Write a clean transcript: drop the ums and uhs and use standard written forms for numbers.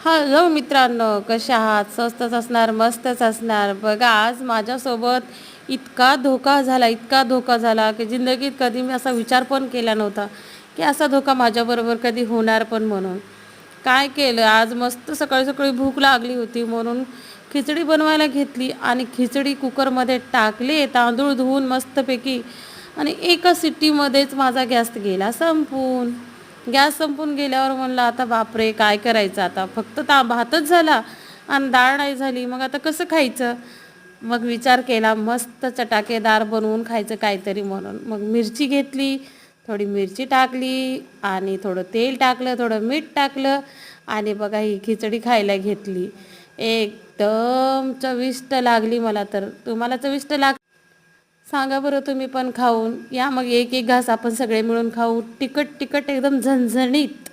Hello मित्रांनो, कशा आहात? स्वस्तच असणार, मस्तच असणार. बघा, आज माझ्यासोबत इतका धोका झाला की जिंदगीत कधी मी असा विचार पण केला नव्हता की असा धोका माझ्याबरोबर कधी होणार पण म्हणून. काय केलं, आज मस्त सकाळी सकाळी भूक लागली होती म्हणून खिचडी बनवायला घेतली आणि खिचडी कुकरमध्ये टाकले, तांदूळ धुवून मस्तपैकी, आणि एका सिट्टीमध्येच माझा गॅस गेला संपून. गॅस संपून गेल्यावर म्हणलं आता बापरे, काय करायचं आता? फक्त भातच झाला आणि डाळ नाही झाली, मग आता कसं खायचं? मग विचार केला मस्त चटाकेदार बनवून खायचं काहीतरी म्हणून. मग मिरची घेतली, थोडी मिरची टाकली आणि थोडं तेल टाकलं, थोडं मीठ टाकलं आणि बघा ही खिचडी खायला घेतली. एकदम चविष्ट लागली मला तर. तुम्हाला चविष्ट सांगा बरं तुम्ही पण खाऊन या. मग एक एक घास आपण सगळे मिळून खाऊ. तिखट तिखट एकदम झणझणीत.